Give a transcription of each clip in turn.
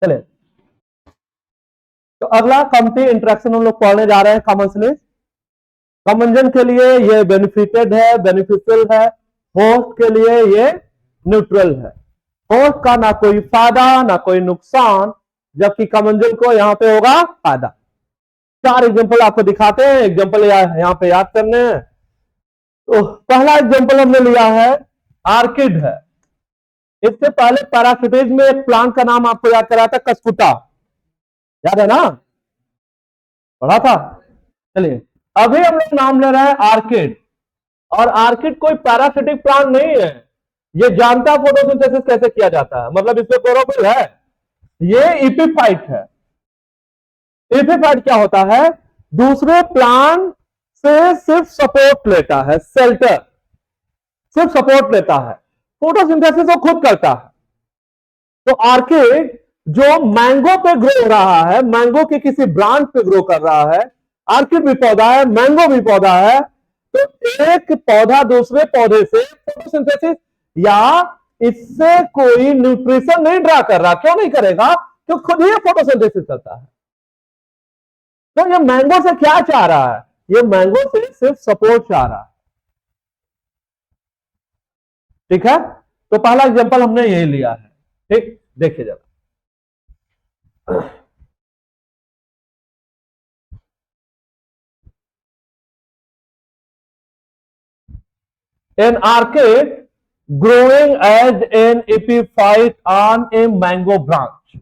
चलिए, तो अगला कम्युनिटी इंटरेक्शन हम लोग पढ़ने जा रहे हैं। कॉमन कॉमनजन के लिए ये बेनिफिटेड है, बेनिफिशियल है। होस्ट के लिए ये न्यूट्रल है। होस्ट का ना कोई फायदा ना कोई नुकसान, जबकि कॉमनजन को यहां पे होगा फायदा। 4 एग्जांपल आपको दिखाते हैं, एग्जांपल यहां पे याद करने हैं। तो पहला एग्जांपल हमने लिया है आर्किड है। इससे पहले पैरासिटीज में एक प्लांट का नाम आपको याद कराया था, कस्कुटा, याद है ना, पढ़ा था। चलिए, अभी हम लोग नाम ले रहे हैं आर्किड। और आर्किड कोई पैरासिटिक प्लांट नहीं है, ये जानता है फोटोसिंथेसिस कैसे किया जाता है, मतलब इसमें क्लोरोफिल है। ये इपिफाइट है। इपिफाइट क्या होता है, दूसरे प्लांट से सिर्फ सपोर्ट लेता है, शेल्टर, सिर्फ सपोर्ट लेता है, फोटोसिंथेसिस वो खुद करता है। तो आर्किड जो मैंगो पे ग्रो हो रहा है, मैंगो के किसी ब्रांच पे ग्रो कर रहा है, आर्किड भी पौधा है, मैंगो भी पौधा है, तो एक पौधा दूसरे पौधे से फोटोसिंथेसिस या इससे कोई न्यूट्रिशन नहीं ड्रा कर रहा। क्यों नहीं करेगा, क्योंकि खुद ही फोटोसिंथेसिस करता है। तो ये मैंगो से क्या चाह रहा है, ये मैंगो से सिर्फ सपोर्ट चाह रहा है। ठीक है, तो पहला एग्जांपल हमने यही लिया है। ठीक, देखिए जरा, an orchid growing as an epiphyte on a mango branch।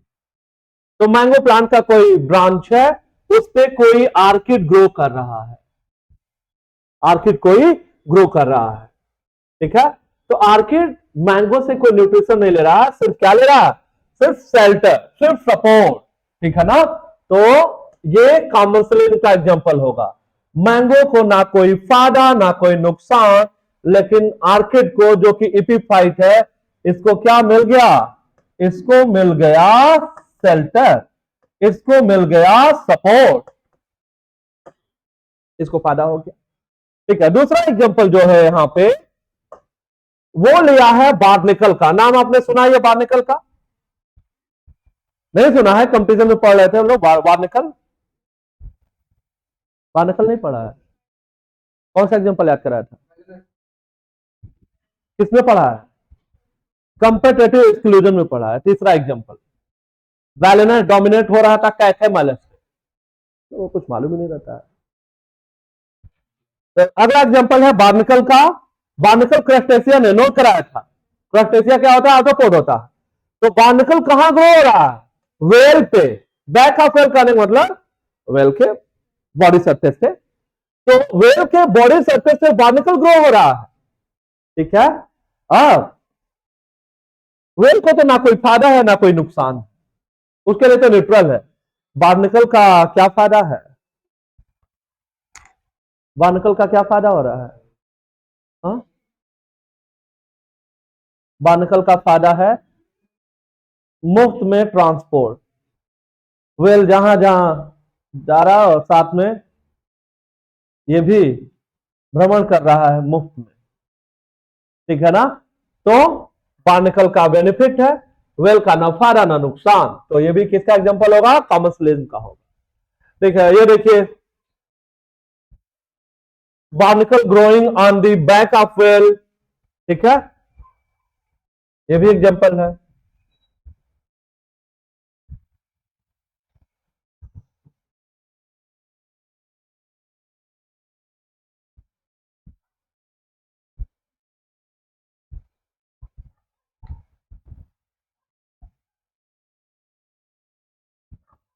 तो मैंगो प्लांट का कोई ब्रांच है, उस पे कोई आर्किड ग्रो कर रहा है, आर्किड कोई ग्रो कर रहा है। ठीक है, तो आर्किड मैंगो से कोई न्यूट्रिशन नहीं ले रहा, सिर्फ क्या ले रहा है, सिर्फ शेल्टर, सिर्फ सपोर्ट। ठीक है ना, तो ये कॉमर्शियल का एग्जांपल होगा। मैंगो को ना कोई फायदा ना कोई नुकसान, लेकिन आर्किड को जो कि इपिफाइट है, इसको क्या मिल गया, इसको मिल गया शेल्टर, इसको मिल गया सपोर्ट, इसको फायदा हो गया। ठीक है, दूसरा एग्जांपल जो है यहां पे वो लिया है बार्निकल का। नाम आपने सुना है बार्निकल का, नहीं सुना है, कंपटीशन में पढ़ रहे थे हम लोग बार्निकल, बार्निकल नहीं पढ़ा है। कौन सा एग्जांपल याद कराया था, किसमें पढ़ा है, कंपेटिटिव एक्सक्लूजन में पढ़ा है। तीसरा एग्जांपल, वैलेनस डोमिनेट हो रहा था कैथेमैलस, तो वो कुछ मालूम ही नहीं रहता है। तो अगला एग्जांपल है बार्निकल का। बार्निकल क्रस्टेशिया ने नोट कराया था। क्रस्टेशिया क्या होता है, आर्थ्रोपोड होता है। तो बार्निकल कहां ग्रो हो रहा है, वेल पे, बैक ऑफ वेल करने का मतलब वेल के बॉडी सरफेस से। तो वेल के बॉडी सरफेस से बार्निकल ग्रो हो रहा है। ठीक है, अब वेल को तो ना कोई फायदा है ना कोई नुकसान, उसके लिए तो न्यूट्रल है। बार्निकल का क्या फायदा है, बार्निकल का क्या फायदा हो रहा है, हाँ? बार्निकल का फायदा है मुफ्त में ट्रांसपोर्ट, वेल जहां जहां जा रहा है और साथ में ये भी भ्रमण कर रहा है मुफ्त में। ठीक है ना, तो बार्निकल का बेनिफिट है, वेल का ना फायदा ना नुकसान। तो ये भी किसका एग्जांपल होगा, कॉमर्शियलिज्म का होगा। ठीक है, ये देखिए, barnacle growing on the back of well. ठीक है, ये भी एग्जांपल है।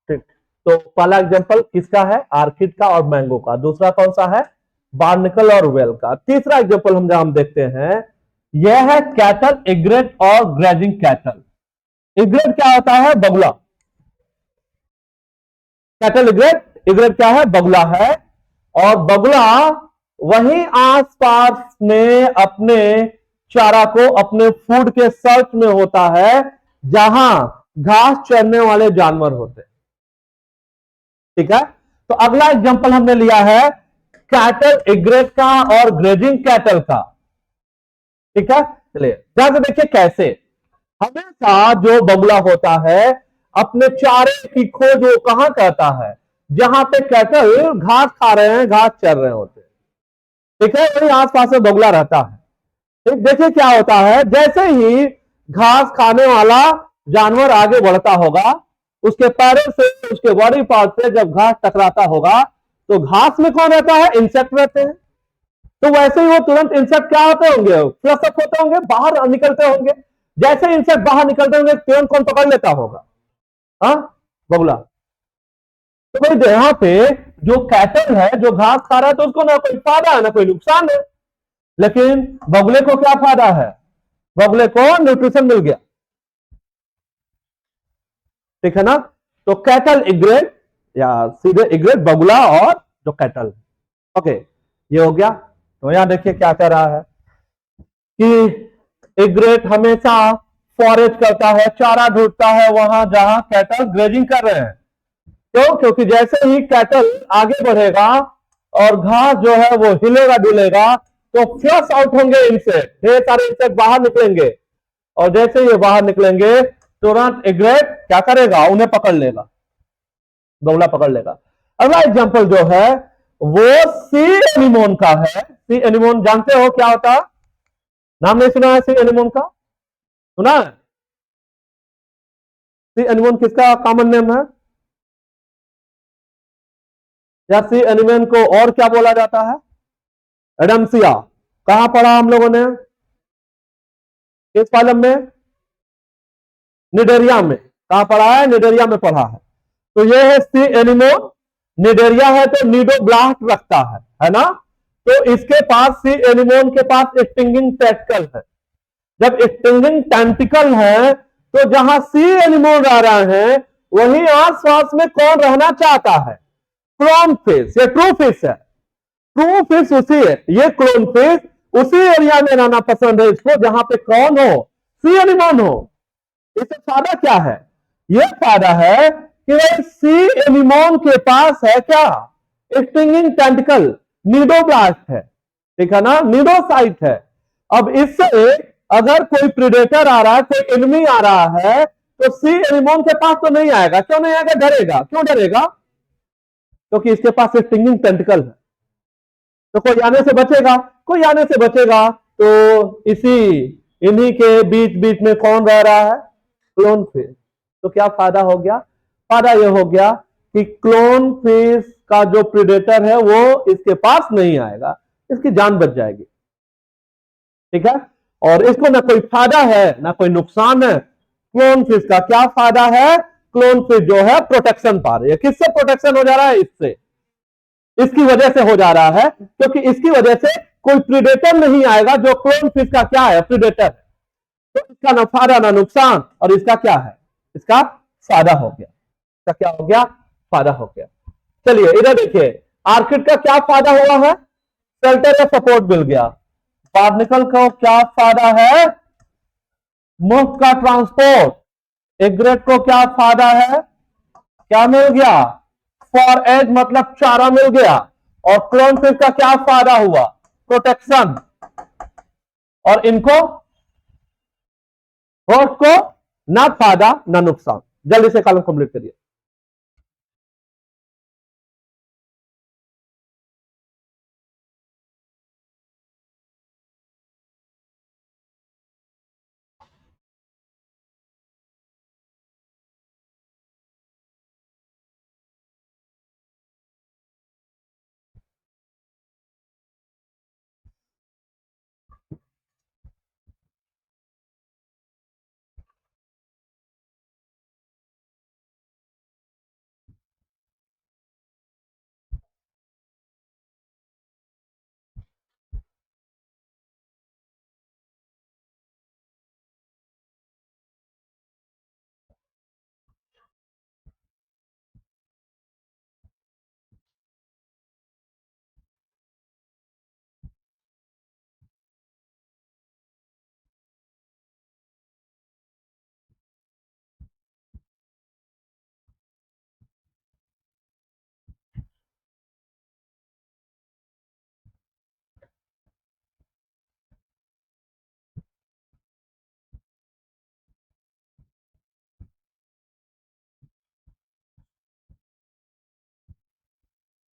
ठीक, तो पहला एग्जांपल किसका है, आर्किड का और मैंगो का। दूसरा कौन सा है, बार्निकल और वेल का। तीसरा एग्जांपल हम देखते हैं, यह है कैटल, इग्रेट और ग्रेजिंग कैटल। इग्रेट क्या होता है, बगुला। कैटल इग्रेट, इग्रेट क्या है, बगुला है। और बगुला वही आसपास में अपने चारा को अपने फूड के सर्च में होता है जहां घास चरने वाले जानवर होते हैं। ठीक है, तो अगला एग्जांपल हमने लिया है कैटल इग्रेट का और ग्रेजिंग कैटल का। ठीक है, चलिए ध्यान से देखिए कैसे। हमेशा जो बगुला होता है अपने चारे की खोज वो कहां करता है, जहां पे कैटल घास खा रहे हैं, घास चर रहे होते हैं। ठीक है, वही आसपास में बगुला रहता है। ठीक, देखिए क्या होता है, जैसे ही घास खाने वाला जानवर आगे बढ़ता होगा, उसके पैरों से, उसके बॉडी पार्ट से जब घास टकराता होगा, तो घास में कौन रहता है, इंसेक्ट रहते हैं। तो वैसे ही वो तुरंत इंसेक्ट क्या होते होंगे, फ्लश अप होते होंगे, बाहर निकलते होंगे। जैसे इंसेक्ट बाहर निकलते होंगे, तुरंत कौन पकड़ लेता होगा, हाँ, बगुला। तो भाई यहाँ पे जो कैटल है, जो घास खा रहा है, तो उसको ना कोई फायदा है ना कोई नुकसान है। लेकिन बगुले को क्या फायदा है, बगुले को न्यूट्रिशन मिल गया। ठीक है ना। तो कैटल इग्रेट, या सीधे इग्रेट बगुला और जो कैटल। ओके, ये हो गया। तो यहां देखिए क्या कह रहा है कि इग्रेट हमेशा फॉरेज करता है, चारा ढूंढता है वहां जहां कैटल ग्रेजिंग कर रहे हैं। क्यों, क्योंकि जैसे ही कैटल आगे बढ़ेगा और घास जो है वो हिलेगा डुलेगा, तो फ्लश आउट होंगे इंसेक्ट, ढेर सारे इंसेक्ट बाहर निकलेंगे। और जैसे ये बाहर निकलेंगे, तुरंत इग्रेट क्या करेगा, उन्हें पकड़ लेगा, बगुला पकड़ लेगा। अगला एग्जांपल जो है वो सी एनिमोन का है। सी एनिमोन जानते हो क्या होता है, नाम नहीं सुना है सी एनिमोन का, सुना है? सी एनिमोन किसका कॉमन नेम है, या सी एनिमोन को और क्या बोला जाता है, एडम्सिया। कहां पढ़ा हम लोगों ने, किस कॉलम में, निडेरिया में। कहां पढ़ा है, निडेरिया में पढ़ा है। तो ये है सी एनिमोन, निडेरिया है तो नीडोब्लास्ट रखता है ना। तो इसके पास, सी एनिमोन के पास स्टिंगिंग टेंटिकल है। जब स्टिंगिंग टेंटिकल है, तो जहां सी एनिमोन रह रहे हैं, वहीं आसपास में कौन रहना चाहता है, क्लोन फिश। ये ट्रू फिश है, ट्रू फिश उसी है, ये क्लोन फिश उसी एरिया में रहना पसंद है इसको जहां पे कौन हो, सी एनिमोन हो। इससे फायदा क्या है, यह फायदा है कि भाई सी एनिमोन के पास है क्या, स्टिंगिंग टेंटिकल, नीडोब्लास्ट है। ठीक है ना, नीडोसाइट है। अब इससे अगर कोई प्रीडेटर आ रहा है, कोई एनिमी आ रहा है, तो सी एनिमोन के पास तो नहीं आएगा। क्यों नहीं आएगा, डरेगा। क्यों डरेगा, क्योंकि इसके पास स्टिंगिंग टेंटिकल है। तो कोई आने से बचेगा, कोई आने से बचेगा। तो इसी, इन्हीं के बीच बीच में कौन रह रहा है, क्लोन फिश। तो क्या फायदा हो गया, फायदा यह हो गया कि क्लोन फिश का जो प्रीडेटर है वो इसके पास नहीं आएगा, इसकी जान बच जाएगी। ठीक है, और इसको ना कोई फायदा है ना कोई नुकसान है। क्लोन फिश का क्या फायदा है, क्लोन फिश जो है प्रोटेक्शन पा रही है। किससे प्रोटेक्शन हो जा रहा है, इससे, इसकी वजह से हो जा रहा है, क्योंकि इसकी वजह से कोई प्रीडेटर नहीं आएगा जो क्लोन फिश का क्या है, प्रीडेटर। तो इसका ना फायदा ना नुकसान, और इसका क्या है, इसका फायदा हो गया। इसका क्या हो गया, फायदा हो गया। चलिए इधर देखिए, आर्किड का क्या फायदा हुआ है, शेल्टर का सपोर्ट मिल गया। बार्निकल को क्या फायदा है, मुफ्त का ट्रांसपोर्ट। एग्रेट को क्या फायदा है, क्या मिल गया, फॉर एज मतलब चारा मिल गया। और क्लोन फिश का क्या फायदा हुआ, प्रोटेक्शन। और इनको, होस्ट को ना फायदा ना नुकसान। जल्दी से कॉलम कंप्लीट करिए।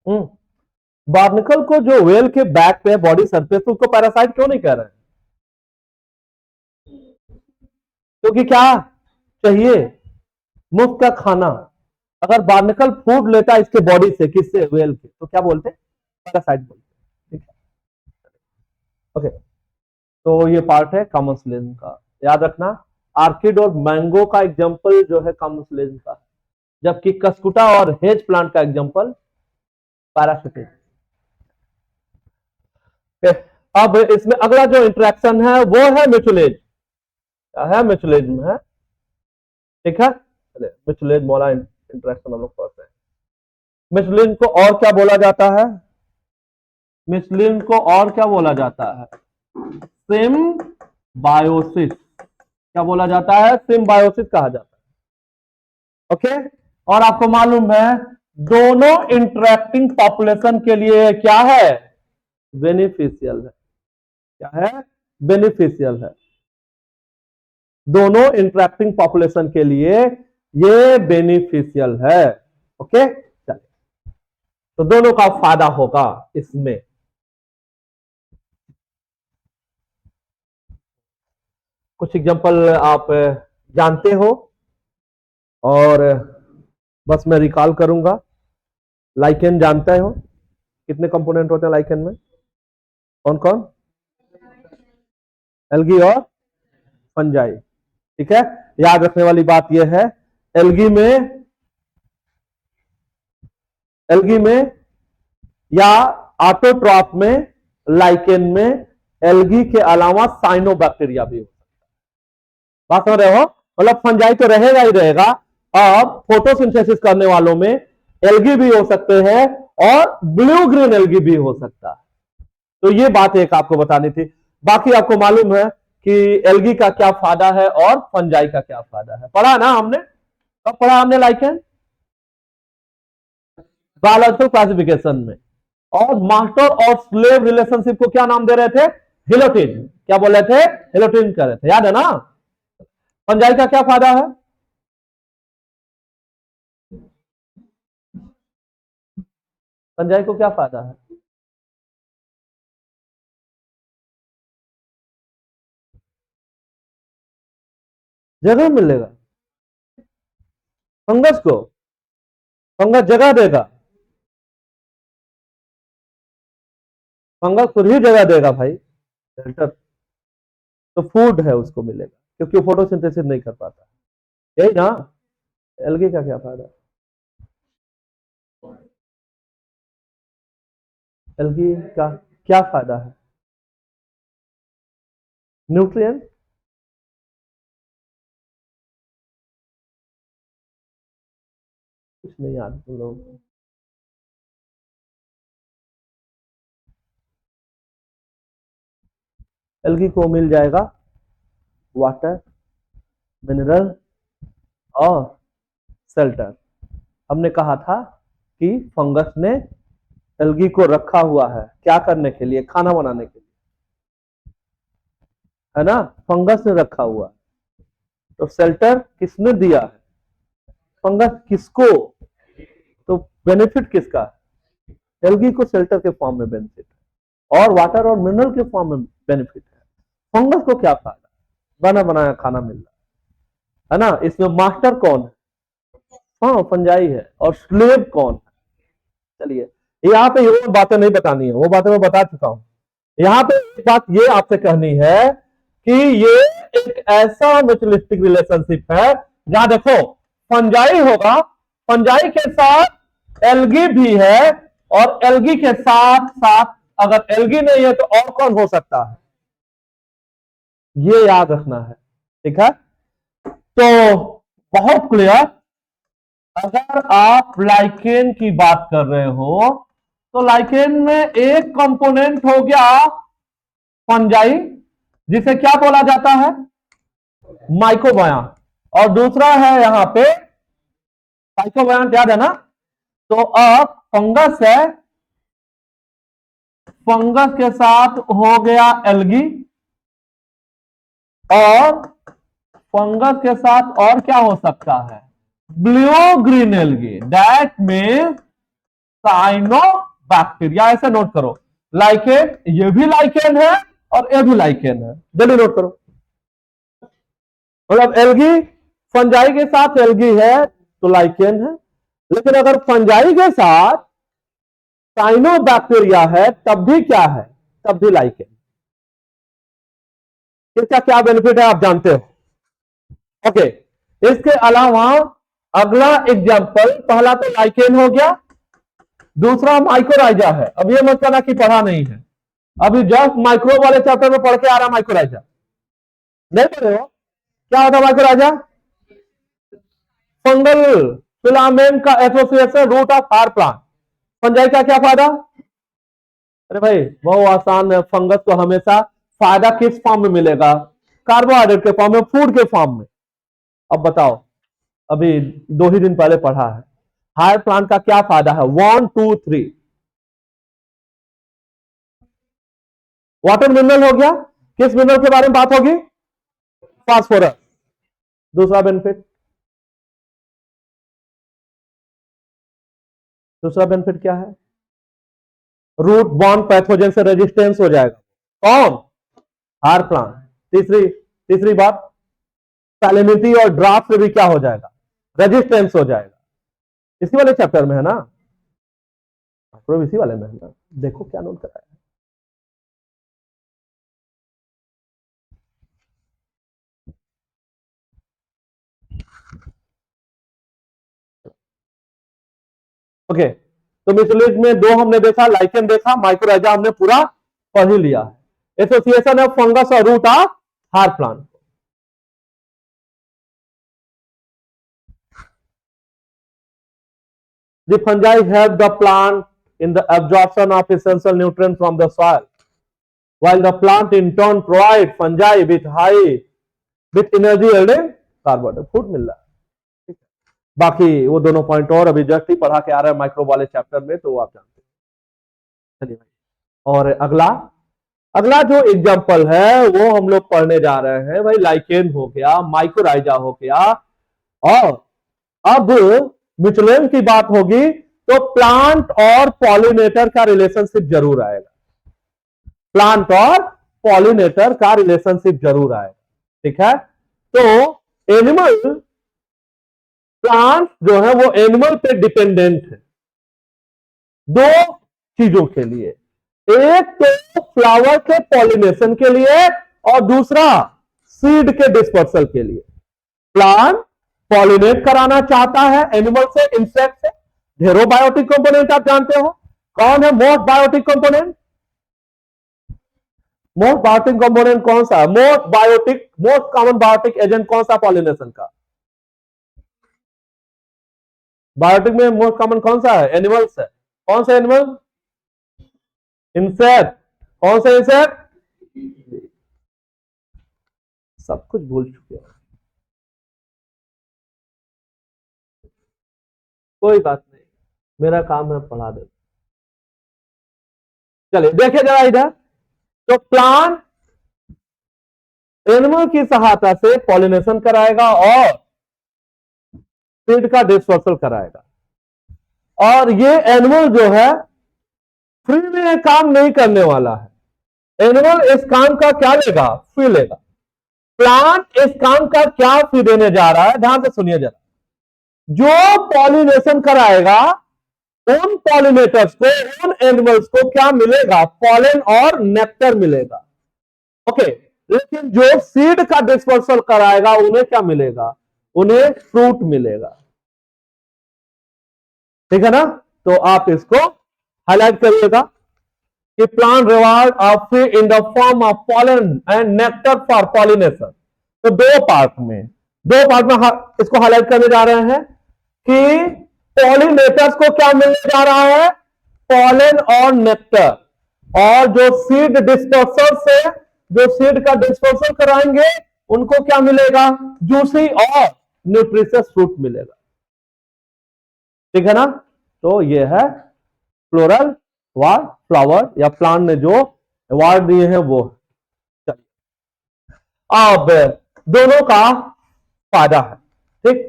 बार्निकल को जो व्हेल के बैक पे बॉडी सरफेस उसको पैरासाइट क्यों नहीं कह रहे हैं? क्योंकि क्या चाहिए? मुफ्त का खाना। अगर बार्निकल फूड लेता है इसके बॉडी से, किससे? व्हेल के, तो क्या बोलते हैं? पैरासाइट बोलते हैं। ठीक है, ओके। तो ये पार्ट है कॉमन सिलेजन का, याद रखना। आर्किड और मैंगो का एग्जांपल जो है कॉमन सिलेजन का, जबकि कस्कुटा और हेज प्लांट का एग्जांपल पैरासिटिक। अब इसमें अगला जो इंटरेक्शन है वो है म्यूचुअलेज। क्या है? म्यूचुअलेज में है। ठीक है, म्यूचुअलेज मोला इंटरेक्शन हम लोग पढ़ते हैं। म्यूचुअलेज को और क्या बोला जाता है? म्यूचुअलेज को और क्या बोला जाता है? सिम्बायोसिस। क्या बोला जाता है? सिम्बायोसिस कहा जाता है। ओके, और आपको मालूम है दोनों इंटरेक्टिंग पॉपुलेशन के लिए क्या है? बेनिफिशियल है। क्या है? बेनिफिशियल है। दोनों इंटरेक्टिंग पॉपुलेशन के लिए ये बेनिफिशियल है। ओके, चलिए, तो दोनों का फायदा होगा इसमें। कुछ एग्जांपल आप जानते हो और बस मैं रिकॉल करूंगा। लाइकेन जानते हो? कितने कंपोनेंट होते हैं लाइकेन में? कौन कौन? एल्गी और फंजाई। ठीक है, याद रखने वाली बात यह है, एल्गी में या ऑटोट्रॉफ में, लाइकेन में एल्गी के अलावा साइनोबैक्टीरिया भी हो सकता है। बात समझ रहे हो? मतलब फंजाई तो रहेगा ही रहेगा। अब फोटोसिंथेसिस करने वालों में एल्गी भी हो सकते हैं और ब्लू ग्रीन एल्गी भी हो सकता है। तो ये बात एक आपको बतानी थी। बाकी आपको मालूम है कि एल्गी का क्या फायदा है और फंजाई का क्या फायदा है। पढ़ा ना हमने? कब पढ़ा हमने लाइकेन? बायोलॉजिकल क्लासिफिकेशन में। और मास्टर और स्लेव रिलेशनशिप को क्या नाम दे रहे थे? हिलोटिन। क्या बोल रहे थे? हिलोटिन कर रहे थे, याद है ना? फंजाई का क्या फायदा है? फंजाई को क्या फायदा है? जगह मिलेगा फंगस को। फंगस जगह देगा। फंगस खुद ही जगह देगा भाई। शेल्टर तो फूड है, उसको मिलेगा क्योंकि वो फोटोसिंथेसिस नहीं कर पाता। यही ना? एल्गी का क्या फायदा? एल्गी का क्या फायदा है? न्यूट्रिएंट। कुछ नहीं याद तुम लोगों को? एल्गी को मिल जाएगा वाटर, मिनरल और शेल्टर। हमने कहा था कि फंगस ने एल्गी को रखा हुआ है क्या करने के लिए? खाना बनाने के लिए, है ना? फंगस ने रखा हुआ। तो शेल्टर किसने दिया है? फंगस किसको? तो बेनिफिट किसका? एल्गी को शेल्टर के फॉर्म में बेनिफिट है और वाटर और मिनरल के फॉर्म में बेनिफिट है। फंगस को क्या फायदा? बना बनाया खाना मिल रहा है ना? इसमें मास्टर कौन है? हाँ, फंजाई है। और स्लेव कौन है? चलिए, यहाँ पे ये बातें नहीं बतानी है, वो बातें मैं बता चुका हूं। यहाँ पे एक बात ये आपसे कहनी है कि ये एक ऐसा म्यूचुअलिस्टिक रिलेशनशिप है जहां देखो फंजाई होगा, फंजाई के साथ एल्गी भी है और एल्गी के साथ साथ अगर एल्गी नहीं है तो और कौन हो सकता है? ये याद रखना है। ठीक है, तो बहुत क्लियर। अगर आप लाइकेन की बात कर रहे हो तो लाइकेन में एक कंपोनेंट हो गया फंजाई, जिसे क्या बोला जाता है? माइक्रोबायम। और दूसरा है यहां पे साइकोबायम, याद है ना? तो अब फंगस है, फंगस के साथ हो गया एल्गी और फंगस के साथ और क्या हो सकता है? Blue green algae. That means cyanobacteria, ऐसे नोट करो। लाइकेन, ये भी लाइकेन है और ये भी लाइकेन है, जल्दी नोट करो। मतलब एल्गी फंजाई के साथ एल्गी है तो लाइकेन है, लेकिन अगर फंजाई के साथ साइनोबैक्टीरिया है तब भी क्या है, तब भी लाइकेन। इसका क्या बेनिफिट है आप जानते हो? ओके, इसके अलावा अगला एग्जांपल, पहला तो लाइकेन हो गया, दूसरा माइक्रोराइजा है। अब ये मत कहना कि पढ़ा नहीं है, अभी जस्ट माइक्रो वाले चैप्टर में पढ़ के आ रहा माइक्रोराइजा, नहीं पढ़े हो? क्या होता माइक्रोराइजा? फंगल फिलामेंट का association root of higher plant. Fungi का क्या फायदा? अरे भाई बहुत आसान है, फंगस को हमेशा फायदा किस फॉर्म में मिलेगा? कार्बोहाइड्रेट के फॉर्म में, फूड के फॉर्म में। अब बताओ, अभी 2 ही दिन पहले पढ़ा है, हायर प्लांट का क्या फायदा है? 1 2 3। वाटर मिनरल हो गया, किस मिनरल के बारे में बात होगी? फास्फोरस। दूसरा बेनिफिट, दूसरा बेनिफिट क्या है? रूट बॉर्न पैथोजन से रेजिस्टेंस हो जाएगा। कौन? Higher plant. तीसरी बात, सैलिनिटी और ड्राफ्ट से भी क्या हो जाएगा? रेजिस्टेंस हो जाएगा। इसी वाले चैप्टर में है ना, इसी वाले में है ना, देखो क्या नोट कराया है। ओके, तो मिसलीज में 2 हमने देखा, लाइकेन देखा, माइक्रोराइजा हमने पूरा पढ़ ही लिया है। एसोसिएशन ऑफ फंगस और root of higher plant. The fungi help the plant in the absorption of essential nutrients from the soil, while the plant in turn provide fungi with energy yielding carbohydrate, food मिल रहा है। बाकी वो दोनों point और अभी just ही पढ़ा के आ रहा है माइक्रो वाले चैप्टर में, तो आप जानते हैं। चलिए भाई, और अगला जो एग्जांपल है वो हम लोग पढ़ने जा रहे हैं भाई। लाइकेन हो गया, माइक्रोराइजा हो गया, और अब मिचुलेन की बात होगी तो प्लांट और पॉलिनेटर का रिलेशनशिप जरूर आएगा। प्लांट और पॉलिनेटर का रिलेशनशिप जरूर आएगा, ठीक है? तो एनिमल, प्लांट जो है वो एनिमल पे डिपेंडेंट है 2 चीजों के लिए, एक तो फ्लावर के पॉलिनेशन के लिए और दूसरा सीड के डिस्पर्सल के लिए। प्लांट पॉलिनेट कराना चाहता है एनिमल से, इंसेक्ट से, ढेरों बायोटिक कंपोनेंट आप जानते हो। कौन है most biotic component? Most biotic component कौन सा? मोस्ट कॉमन बायोटिक एजेंट कौन सा पॉलिनेशन का? बायोटिक में मोस्ट कॉमन कौन सा है? एनिमल्स है। कौन सा एनिमल? इंसेक्ट। कौन सा इंसेक्ट? सब कुछ भूल चुके हैं, कोई बात नहीं, मेरा काम है पढ़ा दे। चलिए देखिए जरा इधर, तो प्लांट एनिमल की सहायता से पॉलिनेशन कराएगा और सीड का डिस्पर्सल कराएगा। और ये एनिमल जो है फ्री में काम नहीं करने वाला है। एनिमल इस काम का क्या लेगा? फी लेगा। प्लांट इस काम का क्या फी देने जा रहा है? ध्यान से सुनिए जरा। जो पॉलिनेशन कराएगा उन पॉलिनेटर्स को, उन एनिमल्स को क्या मिलेगा? पॉलन और नेक्टर मिलेगा। ओके, लेकिन जो सीड का डिस्पर्सल कराएगा उन्हें क्या मिलेगा? उन्हें फ्रूट मिलेगा, ठीक है ना? तो आप इसको हाईलाइट करिएगा कि plant reward of fee in the form of pollen and nectar for pollination. तो 2 पार्ट में इसको हाईलाइट करने जा रहे हैं कि पॉलिनेटर्स को क्या मिलने जा रहा है? पॉलन और नेक्टर। और जो सीड डिस्पर्सल से, जो सीड का डिस्पर्सल कराएंगे उनको क्या मिलेगा? जूसी और न्यूट्रिशियस फ्रूट मिलेगा, ठीक है ना? तो ये है फ्लोरल वार्ड, फ्लावर या प्लांट ने जो अवार्ड दिए हैं वो। अब दोनों का फायदा है, ठीक?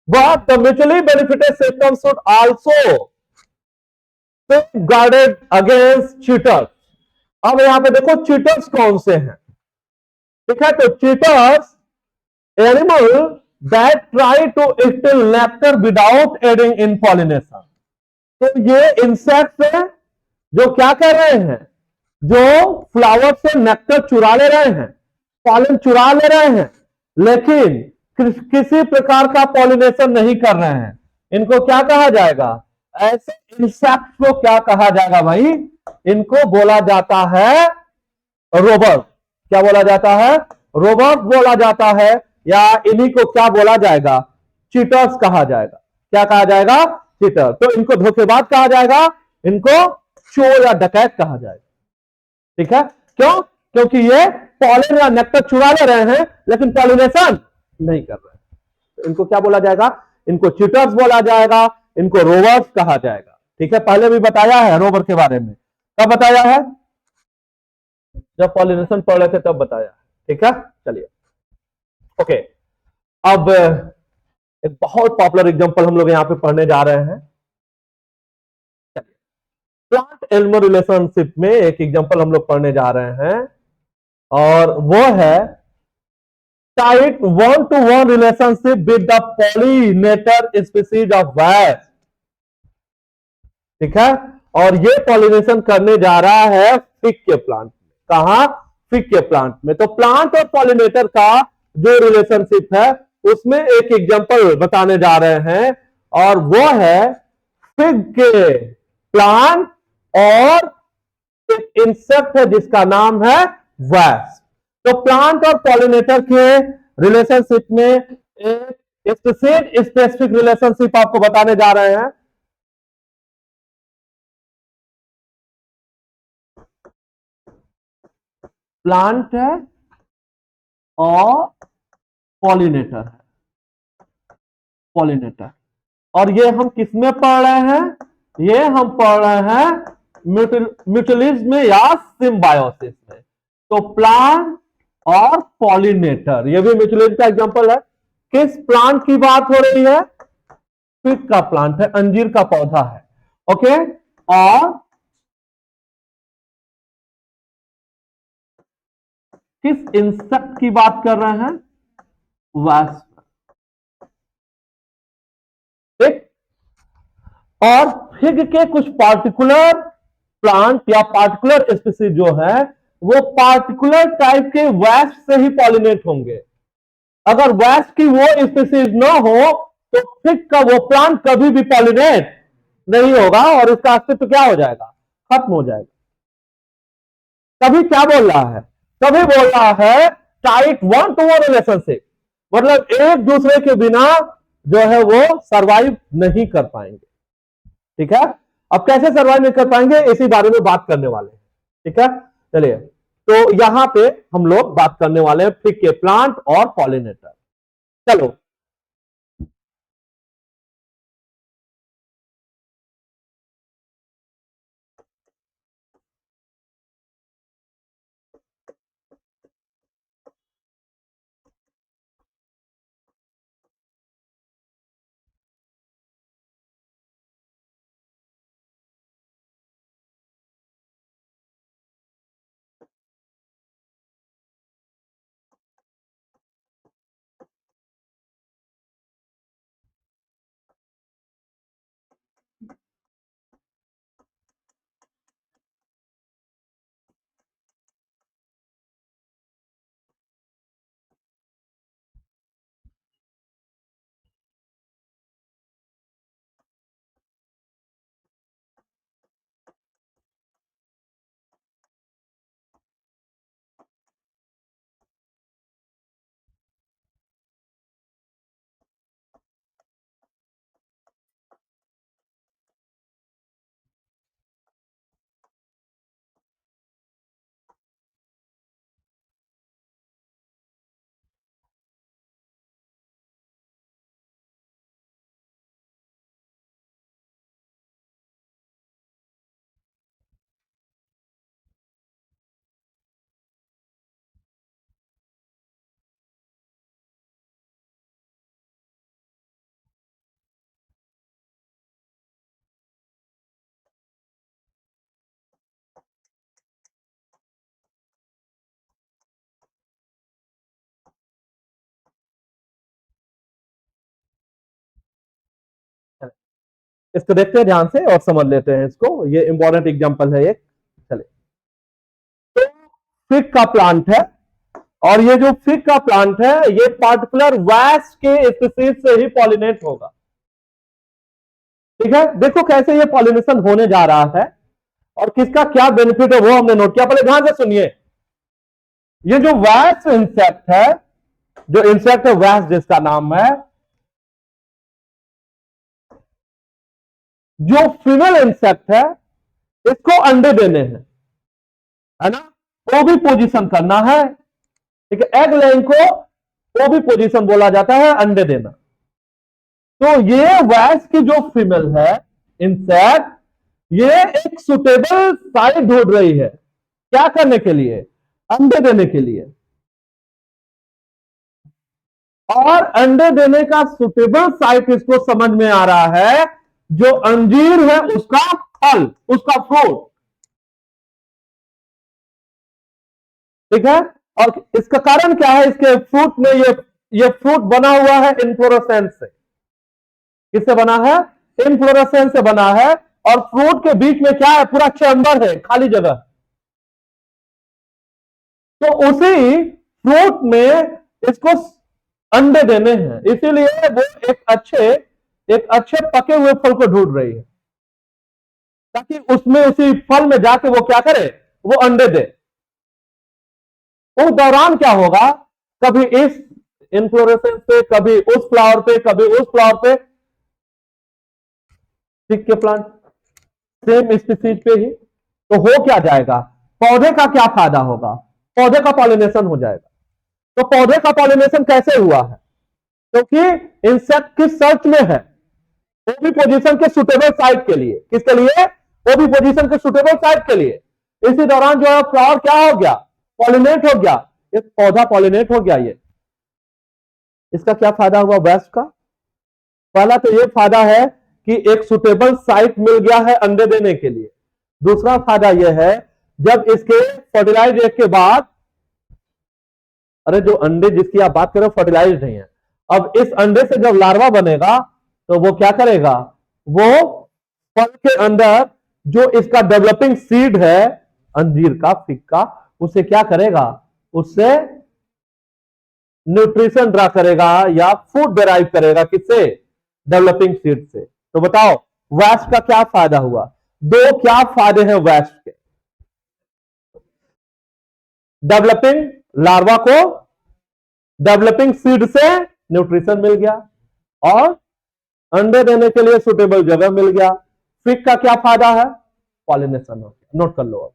But the mutually benefited system should also guarded against cheaters. अब यहां पे देखो चीटर्स कौन से हैं, ठीक है। तो cheaters animal that try to steal nectar without aiding in pollination. तो ये इंसेक्ट्स हैं जो क्या कर रहे हैं, जो फ्लावर से नेक्टर चुरा ले रहे हैं, पॉलन चुरा ले रहे हैं, लेकिन किसी प्रकार का पॉलिनेशन नहीं कर रहे हैं। इनको क्या कहा जाएगा, ऐसे इंसेक्ट को क्या कहा जाएगा भाई, इनको बोला जाता है रोबर। क्या बोला जाता है, रोबर्ट बोला जाता है, या इन्हीं को क्या बोला जाएगा, चीटर्स कहा जाएगा। क्या कहा जाएगा, चीटर। तो इनको धोखेबाज कहा जाएगा, इनको चोर या डकैत कहा जाएगा, ठीक है। क्यों, क्योंकि ये पॉलन या नेक्टर चुरा ले रहे हैं लेकिन पॉलिनेशन नहीं कर रहे हैं। तो इनको क्या बोला जाएगा, इनको चीटर्स बोला जाएगा, इनको रोवर्स कहा जाएगा, ठीक है। पहले भी बताया है रोवर के बारे में, कब बताया है, जब पॉलिनेशन पढ़ रहे थे तब बताया, ठीक है। चलिए ओके, अब एक बहुत पॉपुलर एग्जांपल हम लोग यहां पे पढ़ने जा रहे हैं। प्लांट एनिमल रिलेशनशिप में एक एग्जांपल हम लोग पढ़ने जा रहे हैं, और वो है tight one two one relationship with the pollinator species of wax, ठीक है। और ये पॉलिनेशन करने जा रहा है फिग के प्लांट में। कहा, फिग के प्लांट में। तो प्लांट और पॉलिनेटर का जो रिलेशनशिप है उसमें एक एग्जांपल बताने जा रहे हैं, और वो है फिग के प्लांट और एक इंसेक्ट है जिसका नाम है वैक्स। तो प्लांट और पॉलिनेटर के रिलेशनशिप में एक स्पेसिफिक रिलेशनशिप आपको बताने जा रहे हैं। प्लांट है और पॉलिनेटर है, पॉलिनेटर। और ये हम किसमें पढ़ रहे हैं, ये हम पढ़ रहे हैं म्यूचुअलिज्म में या सिम्बायोसिस में। तो प्लांट और पॉलिनेटर, ये भी म्यूचुअलिज्म का एग्जांपल है। किस प्लांट की बात हो रही है, फिग का प्लांट है, अंजीर का पौधा है, ओके। और किस इंसेक्ट की बात कर रहे हैं, वास्प, ठीक। और फिग के कुछ पार्टिकुलर प्लांट या पार्टिकुलर स्पीसीज जो है वो पार्टिकुलर टाइप के वैक्स से ही पॉलिनेट होंगे। अगर वैक्स की वो स्पीसीज ना हो तो फिग का वो प्लांट कभी भी पॉलिनेट नहीं होगा और उसका अस्तित्व क्या हो जाएगा, खत्म हो जाएगा। कभी क्या बोल रहा है, कभी बोल रहा है tight one two one relationship, मतलब एक दूसरे के बिना जो है वो सरवाइव नहीं कर पाएंगे, ठीक है। अब कैसे सर्वाइव नहीं कर पाएंगे इसी बारे में बात करने वाले हैं, ठीक है। चलिए, तो यहां पे हम लोग बात करने वाले हैं फिग के प्लांट और पॉलिनेटर। चलो इसको देखते हैं ध्यान से और समझ लेते हैं इसको, ये इंपॉर्टेंट एग्जांपल है एक। चले, तो फिग का प्लांट है, और ये जो फिग का प्लांट है ये पार्टिकुलर वैक्स के स्पीसीज से ही पॉलिनेट होगा। ठीक है, देखो कैसे ये पॉलिनेशन होने जा रहा है और किसका क्या बेनिफिट है वो हमने नोट किया। पहले ध्यान से सुनिए, ये जो वैक्स इंसेक्ट है, जो इंसेक्ट है वैक्स जिसका नाम है, जो फीमेल इंसेक्ट है इसको अंडे देने हैं, है ना, वो भी पोजीशन करना है। ठीक है, एग लेइंग को वो भी पोजीशन बोला जाता है, अंडे देना। तो ये वैक्स की जो फीमेल है इंसेक्ट, ये एक सुटेबल साइट ढूंढ रही है, क्या करने के लिए, अंडे देने के लिए। और अंडे देने का सुटेबल साइट इसको समझ में आ रहा है, जो अंजीर है उसका फल, उसका फ्रूट। ठीक है, और इसका कारण क्या है, इसके फ्रूट में ये फ्रूट बना हुआ है इन्फ्लोरेसेंस से। किससे बना है, इन्फ्लोरेसेंस से बना है। और फ्रूट के बीच में क्या है, पूरा चैम्बर है, खाली जगह। तो उसी फ्रूट में इसको अंडे देने हैं, इसीलिए वो एक अच्छे पके हुए फल को ढूंढ रही है, ताकि उसमें उसी फल में जाके वो क्या करे, वो अंडे दे। उस दौरान क्या होगा, कभी इस इन्फ्लोरेसेंस पे, कभी उस फ्लावर पे, कभी उस फ्लावर पे, फिग के प्लांट सेम स्पीसीज पे ही। तो हो क्या जाएगा, पौधे का क्या फायदा होगा, पौधे का पॉलिनेशन हो जाएगा। तो पौधे का पॉलिनेशन कैसे हुआ है, क्योंकि इंसेक्ट किस सर्च में है, ओवी पोजीशन के सुटेबल साइट के लिए। किसके लिए, ओवी पोजीशन के सुटेबल साइट के लिए। इसी दौरान जो है फ्लावर क्या हो गया, पॉलिनेट हो गया, एक पौधा पॉलिनेट हो गया। ये इसका क्या फायदा हुआ वैक्स का, पहला तो ये फायदा है कि एक सुटेबल साइट मिल गया है अंडे देने के लिए। दूसरा फायदा यह है, जब इसके फर्टिलाइज के बाद, अरे जो अंडे जिसकी आप बात करें फर्टिलाइज नहीं है, अब इस अंडे से जब लार्वा बनेगा तो वो क्या करेगा, वो फल के अंदर जो इसका डेवलपिंग सीड है अंजीर का, फिग का, उसे क्या करेगा, उससे न्यूट्रिशन ड्रा करेगा या फूड डेराइव करेगा, किससे, डेवलपिंग सीड से। तो बताओ वैक्स का क्या फायदा हुआ, दो क्या फायदे हैं वैक्स के, डेवलपिंग लार्वा को डेवलपिंग सीड से न्यूट्रिशन मिल गया, और अंडे देने के लिए सुटेबल जगह मिल गया। फिग का क्या फायदा है, पॉलिनेशन हो गया। नोट कर लो अब।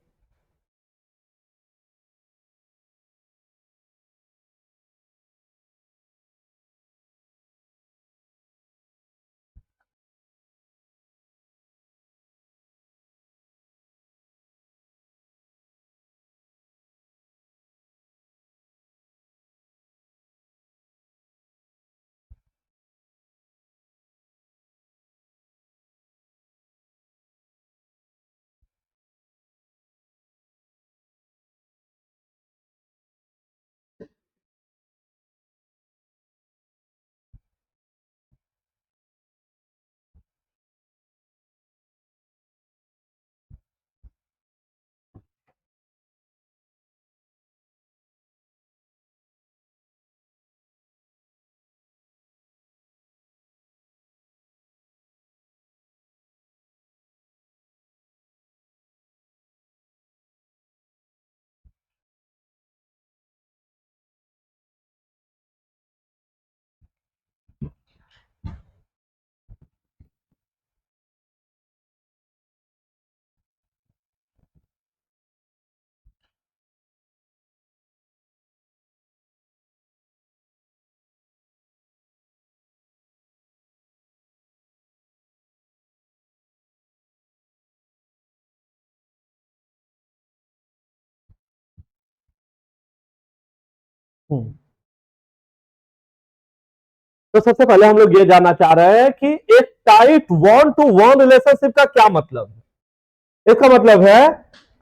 तो सबसे पहले हम लोग ये जानना चाह रहे हैं कि एक tight one two one relationship का क्या मतलब है। इसका मतलब है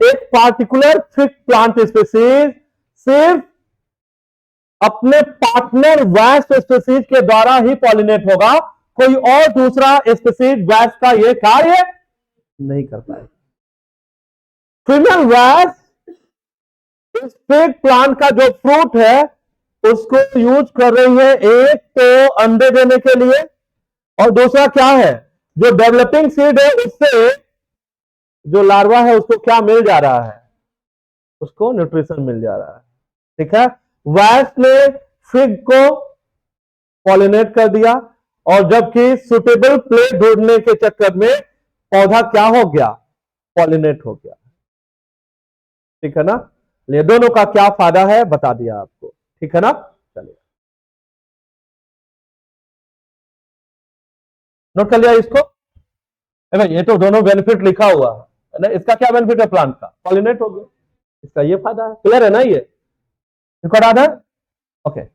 एक पार्टिकुलर फिग प्लांट स्पीसीज सिर्फ अपने पार्टनर वैक्स स्पीसीज के द्वारा ही पॉलिनेट होगा, कोई और दूसरा स्पेसिफिक वैक्स का ये कार्य नहीं कर पाएगा। फीमेल वैक्स इस फिग प्लांट का जो फ्रूट है उसको यूज कर रही है, एक तो अंडे देने के लिए, और दूसरा क्या है, जो डेवलपिंग सीड है उससे जो लार्वा है उसको क्या मिल जा रहा है, उसको न्यूट्रिशन मिल जा रहा है। ठीक है, वैक्स ने फिग को पॉलिनेट कर दिया, और जबकि सुटेबल प्लेस ढूंढने के चक्कर में पौधा क्या हो गया, पॉलिनेट हो गया। ठीक है ना, ये दोनों का क्या फायदा है बता दिया आपको। ठीक है ना, चलिए नोट कर लिया इसको। भाई ये तो दोनों बेनिफिट लिखा हुआ है ना, इसका क्या बेनिफिट है, प्लांट का पॉलिनेट हो गया, इसका ये फायदा है। क्लियर है ना, ये रिकॉर्ड है। ओके।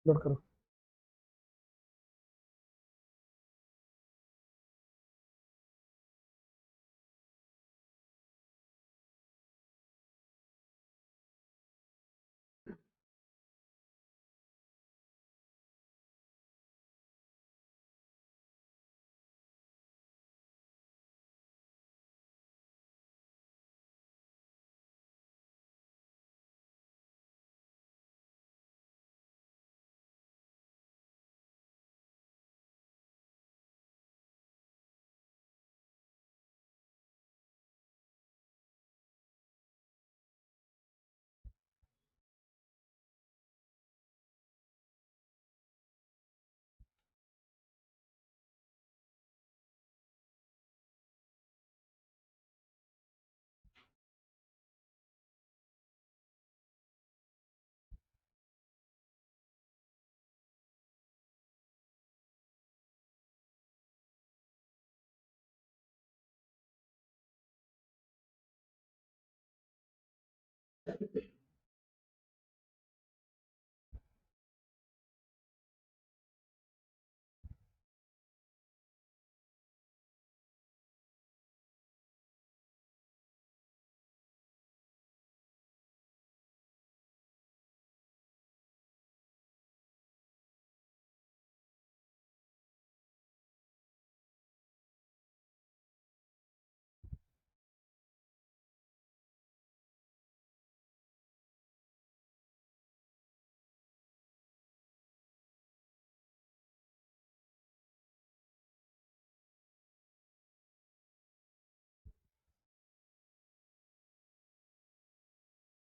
नोट करो।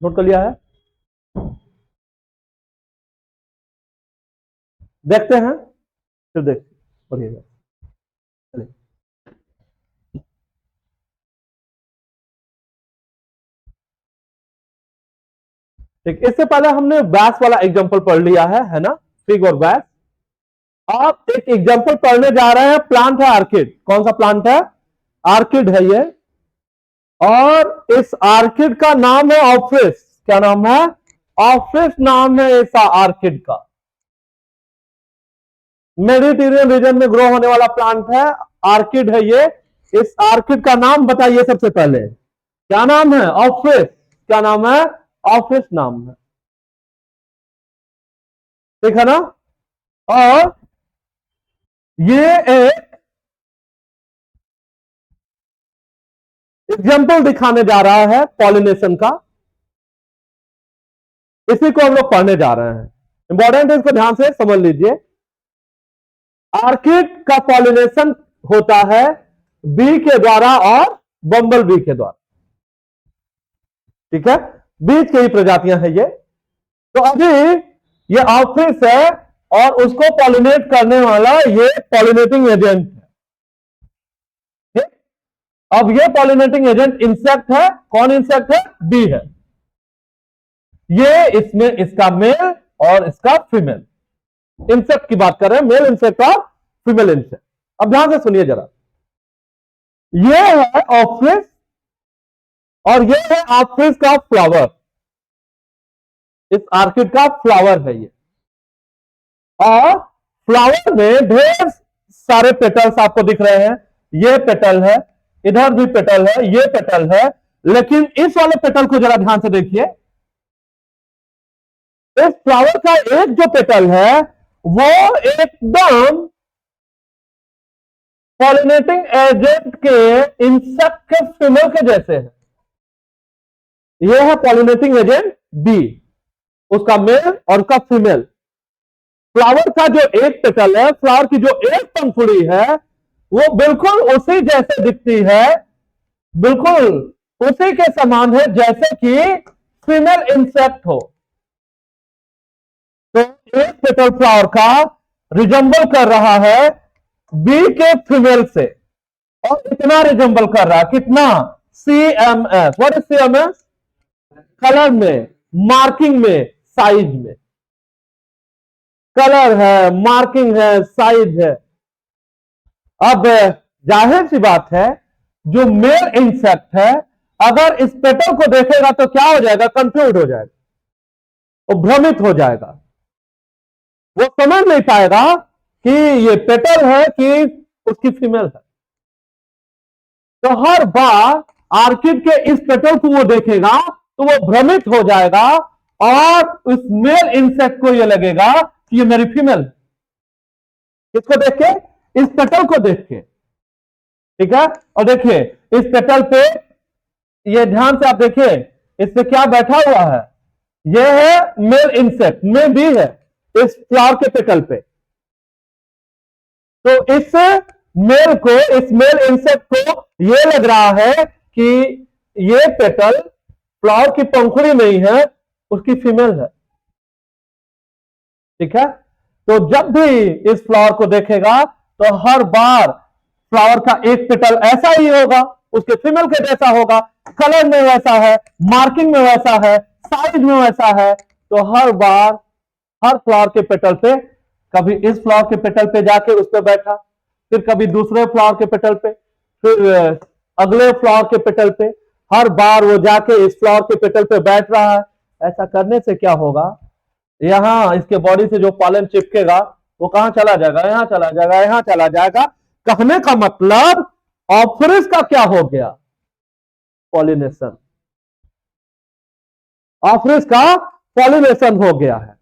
नोट कर लिया है? देखते हैं, फिर देखते पढ़िएगा। चलिए, ठीक, इससे पहले हमने बैस वाला एग्जांपल पढ़ लिया है ना, फिग और बैस। आप एक एग्जांपल पढ़ने जा रहे हैं, प्लांट है आर्किड। कौन सा प्लांट है? आर्किड है ये, और इस आर्किड का नाम है ऑफ्रिस। क्या नाम है? ऑफ्रिस नाम है इस आर्किड का। मेडिटेरियन रीजन में ग्रो होने वाला प्लांट है, आर्किड है ये। इस आर्किड का नाम बताइए सबसे पहले, क्या नाम है? ऑफ्रिस। क्या नाम है? ऑफ्रिस नाम है, ठीक है ना? और ये एक एग्जाम्पल दिखाने जा रहा है पॉलिनेशन का, इसी को हम लोग पढ़ने जा रहे हैं। इंपॉर्टेंट है, इसको ध्यान से समझ लीजिए। आर्किड का पॉलिनेशन होता है बी के द्वारा और बम्बल बी के द्वारा, ठीक है? बीज की ही प्रजातियां हैं ये। तो अभी ये ऑफ्रिस है और उसको पॉलिनेट करने वाला ये पॉलिनेटिंग एजेंट है, ठीक? अब ये पॉलिनेटिंग एजेंट इंसेक्ट है। कौन इंसेक्ट है? बी है। ये इसमें इसका मेल और इसका फीमेल इंसेक्ट की बात कर रहे हैं, मेल इंसेक्ट और फीमेल इंसेक्ट। अब ध्यान से सुनिए जरा, ये है ऑफ्रिस और ये है ऑफ्रिस का फ्लावर। इस आर्किड का फ्लावर है ये, और फ्लावर में ढेर सारे पेटल्स आपको दिख रहे हैं। ये पेटल है, इधर भी पेटल है, ये पेटल है। लेकिन इस वाले पेटल को जरा ध्यान से देखिए। इस फ्लावर का एक जो पेटल है वो एकदम पॉलिनेटिंग एजेंट के इंसेक्ट के फीमेल के जैसे है। यह है पॉलिनेटिंग एजेंट बी, उसका मेल और उसका फीमेल। फ्लावर का जो एक पेटल है, फ्लावर की जो एक पंखुड़ी है, वो बिल्कुल उसी जैसे दिखती है, बिल्कुल उसी के समान है जैसे कि फीमेल इंसेक्ट हो। तो एक पेटल फ्लावर का रिजेंबल कर रहा है बी के फीमेल से, और इतना रिजेंबल कर रहा है, कितना? CMS। What is CMS? Colour में, मार्किंग में, साइज में। कलर है, मार्किंग है, साइज है। अब जाहिर सी बात है, जो मेल इंसेक्ट है अगर इस पेटल को देखेगा तो क्या हो जाएगा? कंफ्यूज हो जाएगा, वो भ्रमित हो जाएगा। वो समझ नहीं पाएगा कि ये पेटल है कि उसकी फीमेल है। तो हर बार आर्किड के इस पेटल को वो देखेगा तो वो भ्रमित हो जाएगा और उस मेल इंसेक्ट को ये लगेगा कि ये मेरी फीमेल है। किसको देख के? इस पेटल को देख के। ठीक है, और देखिए इस पेटल पे, ये ध्यान से आप देखिए इस पे क्या बैठा हुआ है, ये है मेल इंसेक्ट, में भी है इस फ्लावर के पेटल पे। तो इस मेल को, इस मेल इंसेक्ट को ये लग रहा है कि ये पेटल फ्लावर की पंखुड़ी नहीं है, उसकी फीमेल है। ठीक है, तो जब भी इस फ्लावर को देखेगा तो हर बार फ्लावर का एक पेटल ऐसा ही होगा, उसके फीमेल के जैसा होगा, कलर में वैसा है, मार्किंग में वैसा है, साइज में वैसा है। तो हर बार हर फ्लावर के पेटल पे, कभी इस फ्लावर के पेटल पे जाके उस पे बैठा, फिर कभी दूसरे फ्लावर के पेटल पे, फिर अगले फ्लावर के पेटल पे, हर बार वो जाके इस फ्लावर के पेटल पे बैठ रहा है। ऐसा करने से क्या होगा, यहां इसके बॉडी से जो पॉलन चिपकेगा वो कहां चला जाएगा, यहां चला जाएगा, यहां चला जाएगा। कहने का मतलब ऑफरिस का क्या हो गया, पॉलिनेशन। ऑफरिस का पॉलिनेशन हो गया है।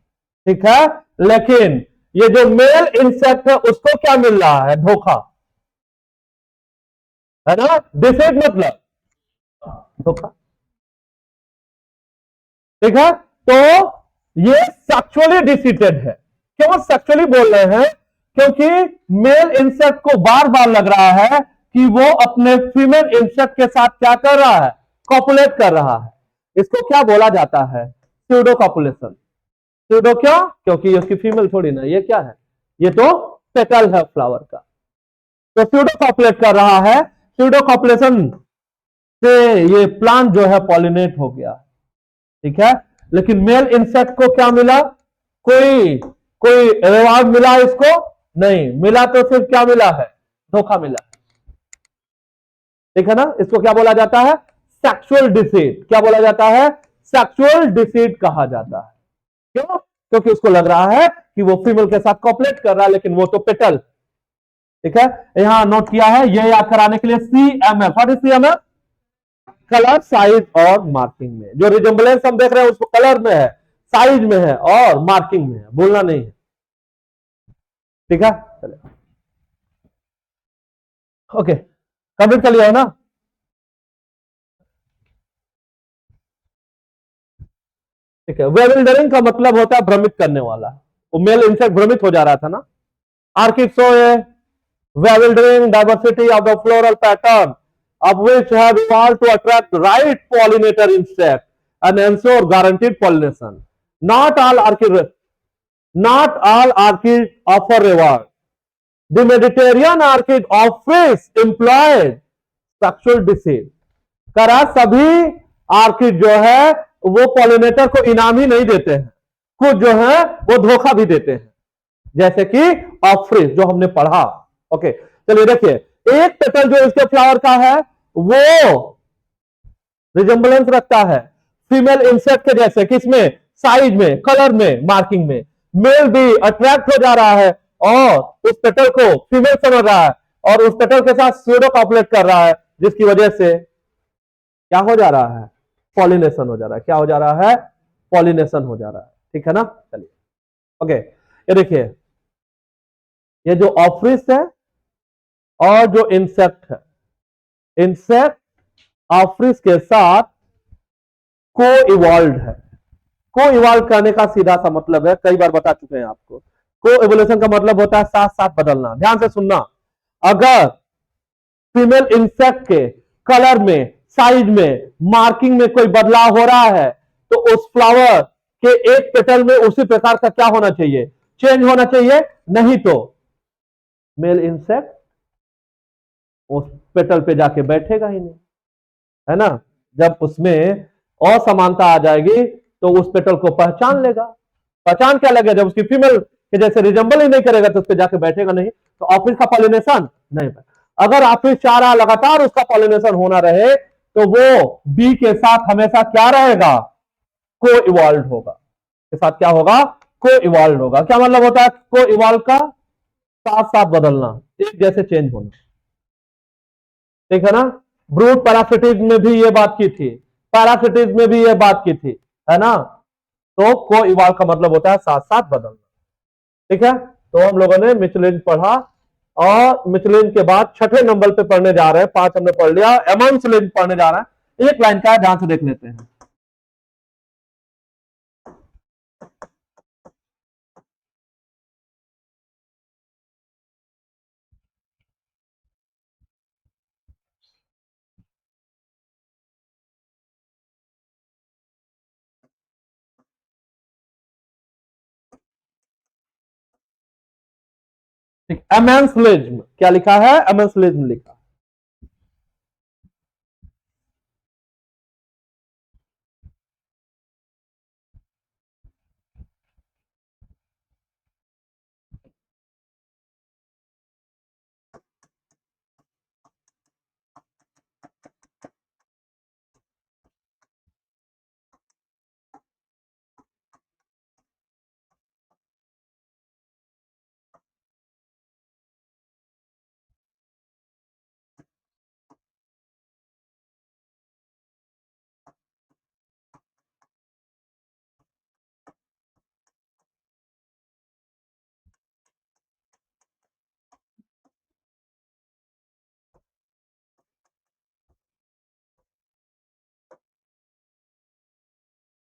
ठीक है, लेकिन ये जो मेल इंसेक्ट है उसको क्या मिल रहा है, धोखा, है ना। डिसीट मतलब धोखा। ठीक है, तो ये सेक्सुअली डिसीटेड है। क्यों सेक्सुअली बोल रहे हैं, क्योंकि मेल इंसेक्ट को बार बार लग रहा है कि वो अपने फीमेल इंसेक्ट के साथ क्या कर रहा है, कॉपुलेट कर रहा है। इसको क्या बोला जाता है, स्यूडो कॉपुलेशन। स्यूडो क्यों, क्योंकि उसकी फीमेल थोड़ी ना, ये क्या है, ये तो पेटल है फ्लावर का। तो स्यूडो कॉपुलेट कर रहा है। स्यूडो कॉपुलेशन से ये प्लांट जो है पॉलिनेट हो गया। ठीक है, लेकिन मेल इंसेक्ट को क्या मिला, कोई कोई रिवार्ड मिला इसको नहीं मिला, तो सिर्फ क्या मिला है, धोखा मिला। ठीक है ना, इसको क्या बोला जाता है, सेक्सुअल डिसीट। क्या बोला जाता है, सेक्सुअल डिसीट कहा जाता है। क्यों, क्योंकि उसको लग रहा है कि वो फीमेल के साथ कॉपलेट कर रहा है, लेकिन वो तो पेटल। ठीक है, यहां नोट किया है, ये याद कराने के लिए CMF। What is CMF, colour, size और मार्किंग में। जो रिजेंबलेंस हम देख रहे हैं उसको कलर में है, साइज में है और मार्किंग में है, भूलना नहीं है। ठीक है, चलिए ओके, कंप्लीट कर लिया है ना। ठीक है, वेविल्डरिंग का मतलब होता है भ्रमित करने वाला। वो मेल इंसेक्ट भ्रमित हो जा रहा था ना। Orchid so a bewildering diversity of the floral pattern of which have evolved to attract right pollinator insect and ensure guaranteed pollination. Not all orchid offer reward. The Mediterranean orchid office employed sexual deceit. करा सभी orchid जो है वो pollinator को इनाम ही नहीं देते हैं, कुछ जो है वो धोखा भी देते हैं, जैसे कि ऑफरिस जो हमने पढ़ा। ओके, चलिए देखिए, एक पेटल जो इसके फ्लावर का है वो रिजेंबलेंस रखता है फीमेल इंसेक्ट के जैसे, किसमें, साइज में, कलर में, मार्किंग में। मेल भी अट्रैक्ट हो जा रहा है और उस पेटल को फीमेल समझ रहा है और उस पेटल के साथ स्यूडो कॉपुलेट कर रहा है, जिसकी वजह से क्या हो जा रहा है, पॉलिनेशन हो जा रहा है। क्या हो जा रहा है, पॉलिनेशन हो जा रहा है। ठीक है ना, चलिए ओके, ये देखिए, ये जो ऑफरिस है और जो इंसेक्ट है, इंसेक्ट ऑफरिस के साथ को इवॉल्व है। को इवॉल्व करने का सीधा सा मतलब है, कई बार बता चुके हैं आपको, को इवोल्यूशन का मतलब होता है साथ साथ बदलना। ध्यान से सुनना, अगर फीमेल इंसेक्ट के कलर में, साइज में, मार्किंग में कोई बदलाव हो रहा है तो उस फ्लावर के एक पेटल में उसी प्रकार का क्या होना चाहिए, चेंज होना चाहिए, नहीं तो मेल इंसेक्ट उस पेटल पे जाके बैठेगा ही नहीं, है ना। जब उसमें असमानता आ जाएगी तो उस पेटल को पहचान लेगा। पहचान क्या लगेगा, जब उसकी फीमेल के जैसे रिजेंबल ही नहीं करेगा तो उस पर जाके बैठेगा नहीं, तो ऑफिस का पॉलिनेशन नहीं। अगर ऑफिस चाह रहा लगातार उसका पॉलिनेशन होना रहे तो वो बी के साथ हमेशा क्या रहेगा, को इवॉल्व होगा, के साथ क्या होगा, को इवॉल्व होगा। क्या मतलब होता है को इवॉल्व का? साथ साथ बदलना, एक जैसे चेंज होना, ठीक है ना। ब्रूट पैरासिटिज में भी ये बात की थी, पैरासिटिज में भी ये बात की थी, है ना। तो को इवॉल्व का मतलब होता है साथ साथ बदलना, ठीक है। तो हम लोगों ने मिचलिन पढ़ा, और मिचलिन के बाद छठे नंबर पे पढ़ने जा रहे हैं, 5 हमने पढ़ लिया, एमोन्सिलिन पढ़ने जा रहे हैं। एक लाइन का ध्यान से देख लेते हैं। एमेंसलिज्म क्या लिखा है? एमेंसलिज्म लिखा।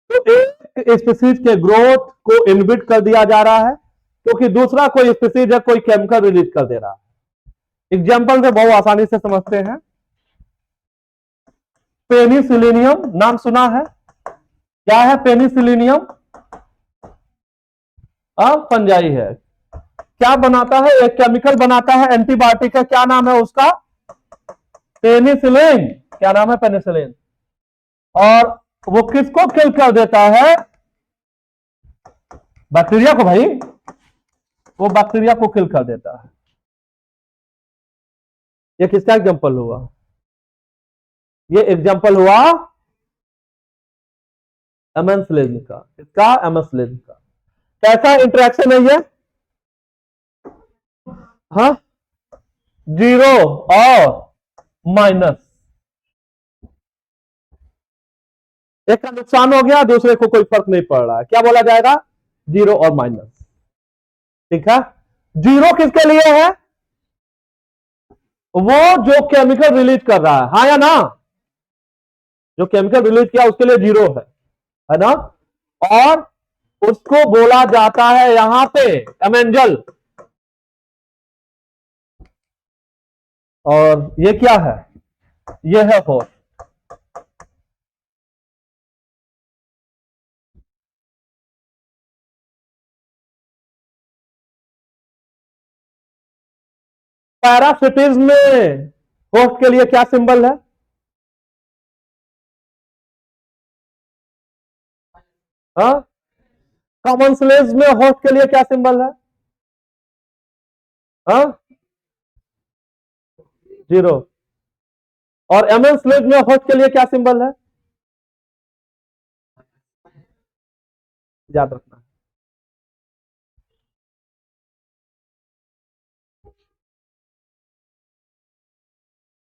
तो एक स्पीसीज के ग्रोथ को इनहिबिट कर दिया जा रहा है, क्योंकि दूसरा कोई स्पीसीज है, कोई केमिकल रिलीज कर दे रहा है। एग्जाम्पल से बहुत आसानी से समझते हैं। पेनिसिलिनियम नाम सुना है? क्या है पेनिसिलिनियम? फंजाई है। क्या बनाता है? एक केमिकल बनाता है एंटीबायोटिक का, क्या नाम है उसका? पेनिसिलिन। क्या नाम है? पेनिसिलिन। और वो किसको किल कर देता है? बैक्टीरिया को भाई, वो बैक्टीरिया को किल कर देता है। ये किसका एग्जांपल हुआ? ये एग्जांपल हुआ एमेंसिलिन का। इसका एमेंसिलिन का कैसा इंटरेक्शन है ये? हाँ, जीरो और माइनस, एक का नुकसान हो गया, दूसरे को कोई फर्क नहीं पड़ रहा है, क्या बोला जाएगा? जीरो और माइनस, ठीक है। जीरो किसके लिए है? वो जो केमिकल रिलीज कर रहा है, हाँ या ना? जो केमिकल रिलीज किया उसके लिए जीरो है ना। और उसको बोला जाता है यहां पे एमेंजल। और ये क्या है? ये है होस्ट। पैरासिटिज्म में होस्ट के लिए क्या सिंबल है? हाँ, कॉमन स्लेज में होस्ट के लिए क्या सिंबल है? हाँ, जीरो। और एमएन स्लेज में होस्ट के लिए क्या सिंबल है? याद रखना।